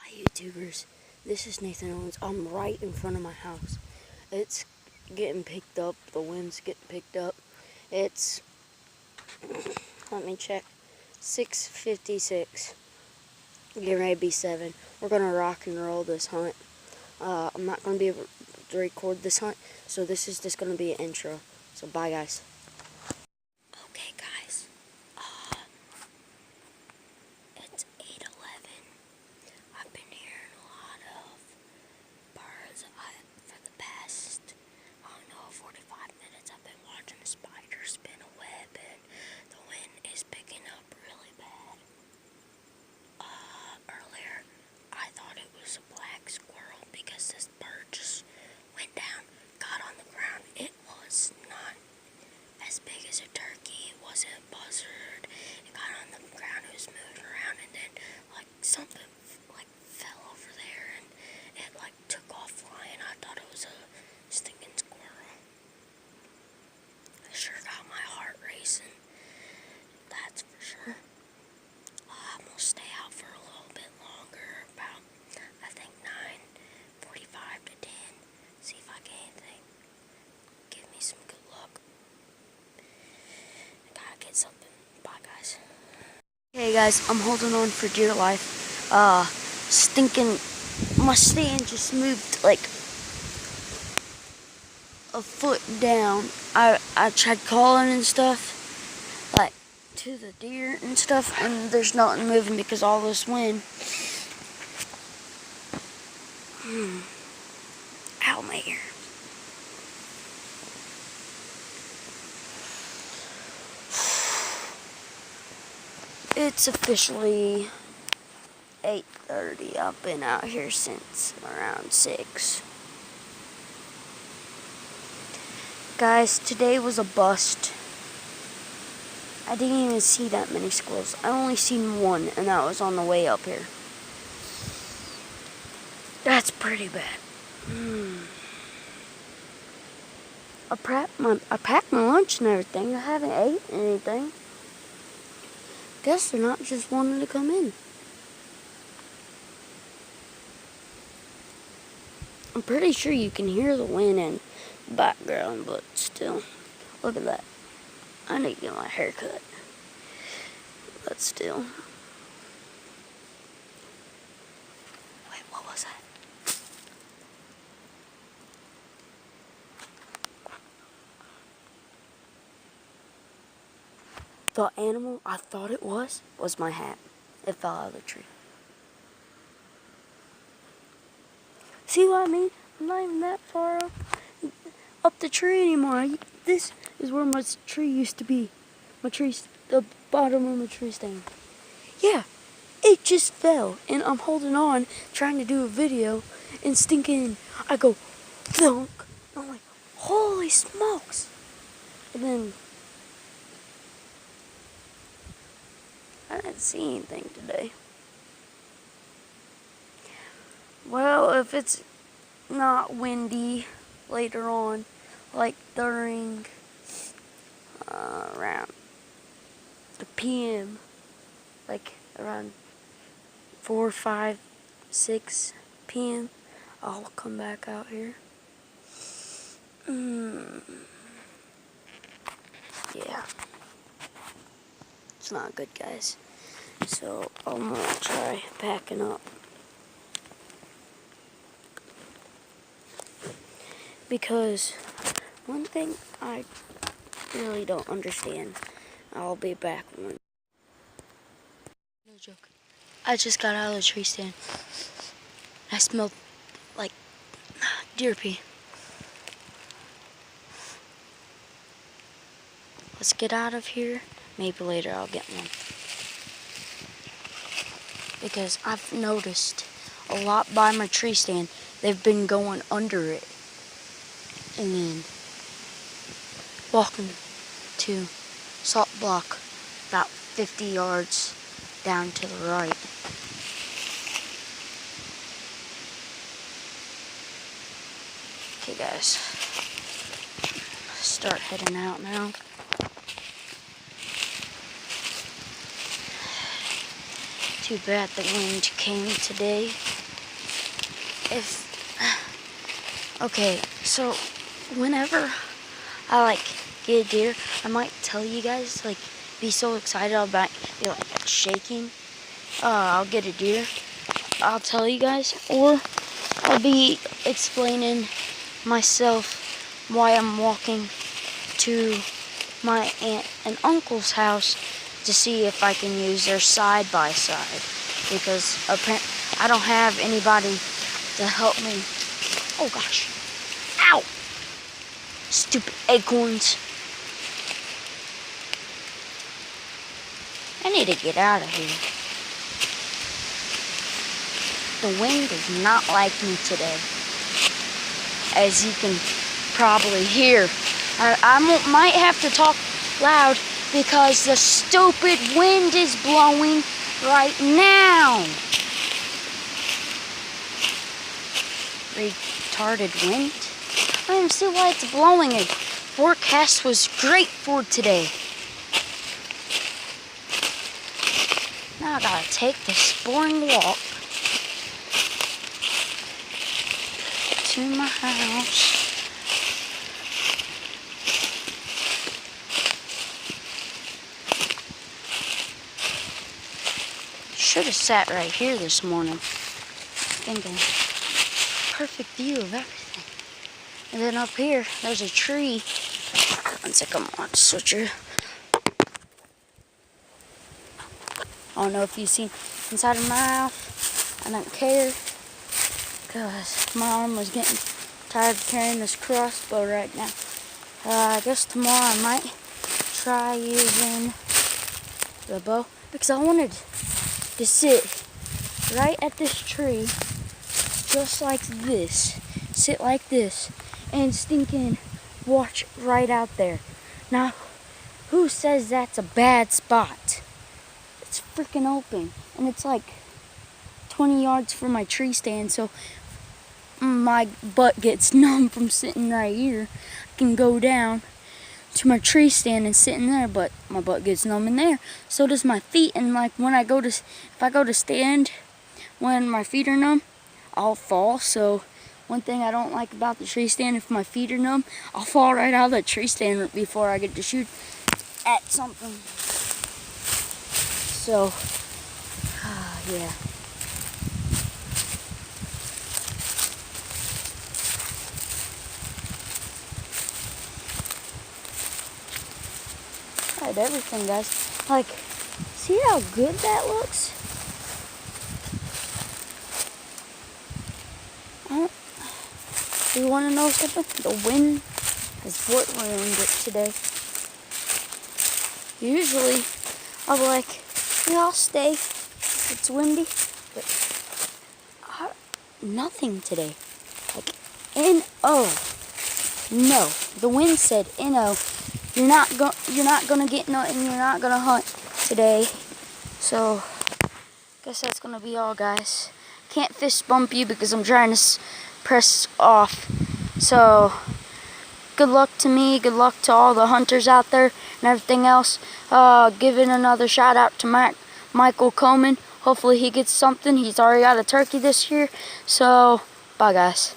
Hi YouTubers, this is Nathan Owens. I'm right in front of my house. It's getting picked up, the wind's getting picked up. It's, let me check, 6:56, getting ready to be 7. We're going to rock and roll this hunt. I'm not going to be able to record this hunt, so this is just going to be an intro. So bye guys. Okay guys, it's 8:11. I've been hearing a lot of birds for the past, 45 minutes. I've been watching a spider spin a web, and the wind is picking up really bad. Earlier, I thought it was a black squirrel because this bird just went down, got on the ground. It was not as big as a turkey. It wasn't a buzzard. It got on the ground, it was moving around, and then, something, fell over there, and it, took off flying. I thought it was a stinking squirrel. It sure got my heart racing. That's for sure. I'm gonna stay out for a little bit longer, about, I think, 9:45 to 10. See if I get anything. Give me some good luck. I gotta get something. Bye, guys. Hey, guys, I'm holding on for dear life. My stand just moved, a foot down. I tried calling and stuff, to the deer and stuff, and there's nothing moving because all this wind. Ow, my ear. It's officially 8:30. I've been out here since around 6. Guys, today was a bust. I didn't even see that many squirrels. I only seen one, and that was on the way up here. That's pretty bad. I packed my lunch and everything. I haven't ate anything. Guess they're not just wanting to come in. I'm pretty sure you can hear the wind in the background, but still. Look at that. I need to get my hair cut. But still. Wait, what was that? The animal I thought it was my hat. It fell out of the tree. See what I mean? I'm not even that far up the tree anymore. This is where my tree used to be. The bottom of my tree stand. Yeah, it just fell, and I'm holding on, trying to do a video, and I go, thunk. I'm like, holy smokes! And then I didn't see anything today. Well, if it's not windy later on, during around the PM, around 4, 5, 6 PM, I'll come back out here. Yeah. It's not good, guys. So I'm gonna try packing up. Because one thing I really don't understand. I'll be back one. No joke. I just got out of the tree stand. I smelled like deer pee. Let's get out of here. Maybe later I'll get one. Because I've noticed a lot by my tree stand, they've been going under it. And then walking to salt block about 50 yards down to the right. Okay guys, start heading out now. Too bad the wind came today. Okay, so whenever I get a deer, I might tell you guys, be so excited about be shaking. I'll get a deer. I'll tell you guys, or I'll be explaining myself why I'm walking to my aunt and uncle's house to see if I can use their side by side, because apparently I don't have anybody to help me. Oh gosh. Ow! Stupid acorns. I need to get out of here. The wind does not like me today, as you can probably hear. I might have to talk loud because the stupid wind is blowing right now. Retarded wind. I don't even see why it's blowing. It forecast was great for today. Now I gotta take this boring walk to my house. Should have sat right here this morning, thinking perfect view of everything. And then up here, there's a tree. One second, come on, switcher. I don't know if you've seen inside of my mouth. I don't care, because my arm was getting tired of carrying this crossbow right now. I guess tomorrow I might try using the bow, because I wanted to sit right at this tree, just like this. Sit like this, and stinking watch right out there. Now, who says that's a bad spot? It's freaking open, and it's like 20 yards from my tree stand, so my butt gets numb from sitting right here. I can go down to my tree stand and sit in there, but my butt gets numb in there. So does my feet, and when if I go to stand, when my feet are numb, I'll fall. So one thing I don't like about the tree stand, if my feet are numb, I'll fall right out of the tree stand before I get to shoot at something. So, yeah. Tried everything, guys. See how good that looks? Do you want to know something? The wind has ruined it today. Usually, I'll be like, yeah, I'll stay if it's windy, but nothing today. N-O. No. The wind said N-O. You're not gonna get nothing. You're not gonna hunt today. So, guess that's gonna be all, guys. Can't fist bump you because I'm trying to press off. So, good luck to me. Good luck to all the hunters out there and everything else. Giving another shout out to Michael Coleman. Hopefully he gets something. He's already got a turkey this year. So, bye, guys.